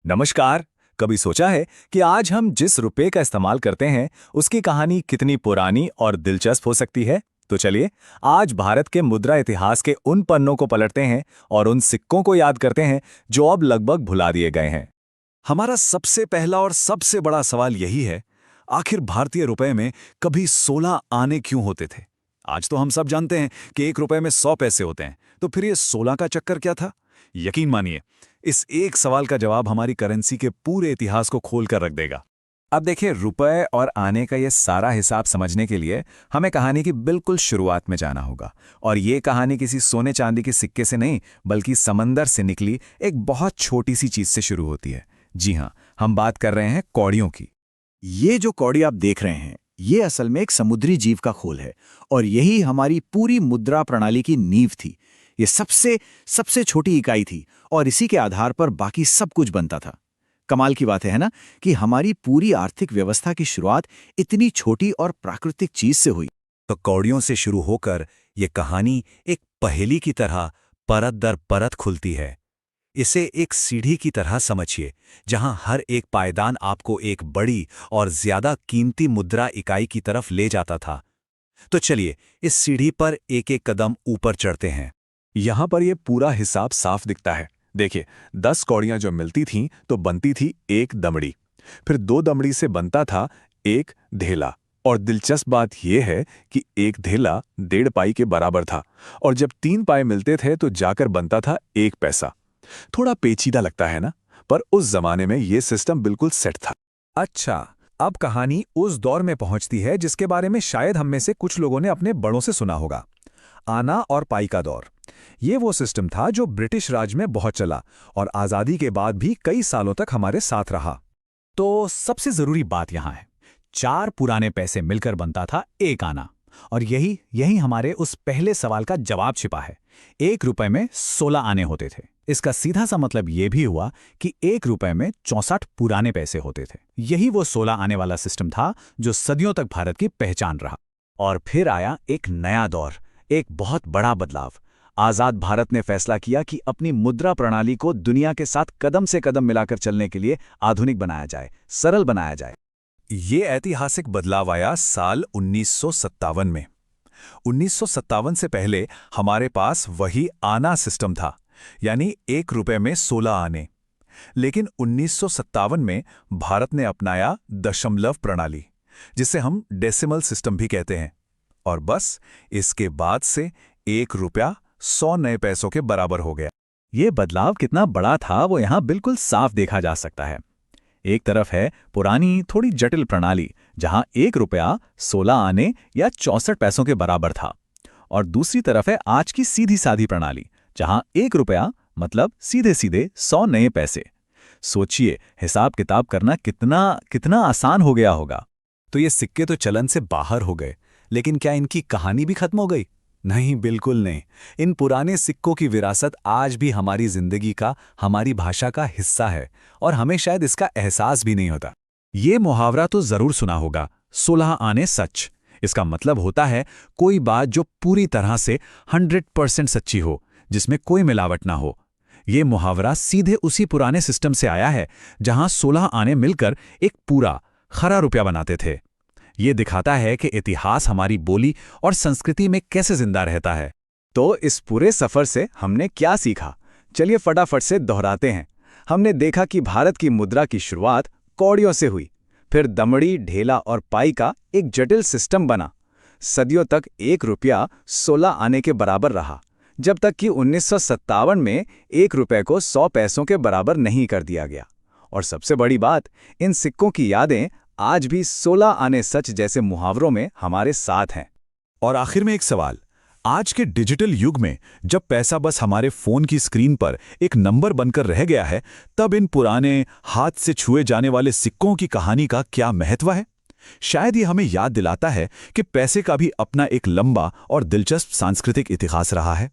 नमस्कार। कभी सोचा है कि आज हम जिस रुपए का इस्तेमाल करते हैं उसकी कहानी कितनी पुरानी और दिलचस्प हो सकती है? तो चलिए आज भारत के मुद्रा इतिहास के उन पन्नों को पलटते हैं और उन सिक्कों को याद करते हैं जो अब लगभग भुला दिए गए हैं। हमारा सबसे पहला और सबसे बड़ा सवाल यही है, आखिर भारतीय रुपए में कभी 16 आने क्यों होते थे? आज तो हम सब जानते हैं कि 1 रुपए में 100 पैसे होते हैं, तो फिर ये 16 का चक्कर क्या था? यकीन मानिए, इस एक सवाल का जवाब हमारी करेंसी के पूरे इतिहास को खोल कर रख देगा। अब देखिए, रुपए और आने का ये सारा हिसाब समझने के लिए हमें कहानी की बिल्कुल शुरुआत में जाना होगा। और ये कहानी किसी सोने चांदी के सिक्के से नहीं, बल्कि समंदर से निकली एक बहुत छोटी सी चीज से शुरू होती है। जी हाँ, हम बात कर रहे हैं कौड़ियों की। ये जो कौड़ी आप देख रहे हैं, ये असल में एक समुद्री जीव का खोल है और यही हमारी पूरी मुद्रा प्रणाली की नींव थी। ये सबसे सबसे छोटी इकाई थी और इसी के आधार पर बाकी सब कुछ बनता था। कमाल की बात है ना कि हमारी पूरी आर्थिक व्यवस्था की शुरुआत इतनी छोटी और प्राकृतिक चीज से हुई। तो कौड़ियों से शुरू होकर ये कहानी एक पहेली की तरह परत दर परत खुलती है। इसे एक सीढ़ी की तरह समझिए, जहां हर एक पायदान आपको एक बड़ी और ज्यादा कीमती मुद्रा इकाई की तरफ ले जाता था। तो चलिए इस सीढ़ी पर एक एक कदम ऊपर चढ़ते हैं। यहां पर यह पूरा हिसाब साफ दिखता है। देखिए, 10 कौड़ियां जो मिलती थीं तो बनती थी एक दमड़ी, फिर 2 दमड़ी से बनता था एक ढेला। और दिलचस्प बात यह है कि एक ढेला 1.5 पाई के बराबर था, और जब 3 पाए मिलते थे तो जाकर बनता था 1 पैसा। थोड़ा पेचीदा लगता है ना, पर उस जमाने में यह सिस्टम बिल्कुल सेट था। अच्छा, अब कहानी उस दौर में पहुंचती है जिसके बारे में शायद हम में से कुछ लोगों ने अपने बड़ों से सुना होगा, आना और पाई का दौर। ये वो सिस्टम था जो ब्रिटिश राज में बहुत चला और आज़ादी के बाद भी कई सालों तक हमारे साथ रहा। तो सबसे जरूरी बात यहां है, 4 पुराने पैसे मिलकर बनता था 1 आना। और यही हमारे उस पहले सवाल का जवाब छिपा है। 1 रुपए में 16 आने होते थे। इसका सीधा सा मतलब यह भी हुआ कि 1 रुपए में 64 पुराने पैसे होते थे। यही वो 16 आने वाला सिस्टम था जो सदियों तक भारत की पहचान रहा। और फिर आया एक नया दौर, एक बहुत बड़ा बदलाव। आजाद भारत ने फैसला किया कि अपनी मुद्रा प्रणाली को दुनिया के साथ कदम से कदम मिलाकर चलने के लिए आधुनिक बनाया जाए, सरल बनाया जाए। ये ऐतिहासिक बदलाव आया साल 1957 में। 1957 से पहले हमारे पास वही आना सिस्टम था, यानी 1 रुपए में 16 आने। लेकिन 1957 में भारत ने अपनाया दशमलव प्रणाली, जिसे हम डेसिमल सिस्टम भी कहते हैं। और बस इसके बाद से 1 रुपया 100 नए पैसों के बराबर हो गया। ये बदलाव कितना बड़ा था वो यहाँ बिल्कुल साफ देखा जा सकता है। एक तरफ है पुरानी थोड़ी जटिल प्रणाली जहां 1 रुपया 16 आने या 64 पैसों के बराबर था, और दूसरी तरफ है आज की सीधी साधी प्रणाली जहां 1 रुपया मतलब सीधे सीधे 100 नए पैसे। सोचिए, हिसाब किताब करना कितना कितना आसान हो गया होगा। तो ये सिक्के तो चलन से बाहर हो गए, लेकिन क्या इनकी कहानी भी खत्म हो गई? नहीं, बिल्कुल नहीं। इन पुराने सिक्कों की विरासत आज भी हमारी जिंदगी का, हमारी भाषा का हिस्सा है, और हमें शायद इसका एहसास भी नहीं होता। ये मुहावरा तो जरूर सुना होगा, 16 आने सच। इसका मतलब होता है कोई बात जो पूरी तरह से 100% सच्ची हो, जिसमें कोई मिलावट ना हो। ये मुहावरा सीधे उसी पुराने सिस्टम से आया है जहां 16 आने मिलकर एक पूरा खरा रुपया बनाते थे। ये दिखाता है कि इतिहास हमारी बोली और संस्कृति में कैसे जिंदा रहता है। तो इस पूरे सफर से हमने क्या सीखा? चलिए फटाफट से दोहराते हैं। हमने देखा कि भारत की मुद्रा की शुरुआत कौड़ियों से हुई, फिर दमड़ी, ढेला और पाई का एक जटिल सिस्टम बना। सदियों तक 1 रुपया 16 आने के बराबर रहा, जब तक कि 1957 में 1 रुपये को 100 पैसों के बराबर नहीं कर दिया गया। और सबसे बड़ी बात, इन सिक्कों की यादें आज भी 16 आने सच जैसे मुहावरों में हमारे साथ हैं। और आखिर में एक सवाल, आज के डिजिटल युग में जब पैसा बस हमारे फोन की स्क्रीन पर एक नंबर बनकर रह गया है, तब इन पुराने हाथ से छुए जाने वाले सिक्कों की कहानी का क्या महत्व है? शायद ये हमें याद दिलाता है कि पैसे का भी अपना एक लंबा और दिलचस्प सांस्कृतिक इतिहास रहा है।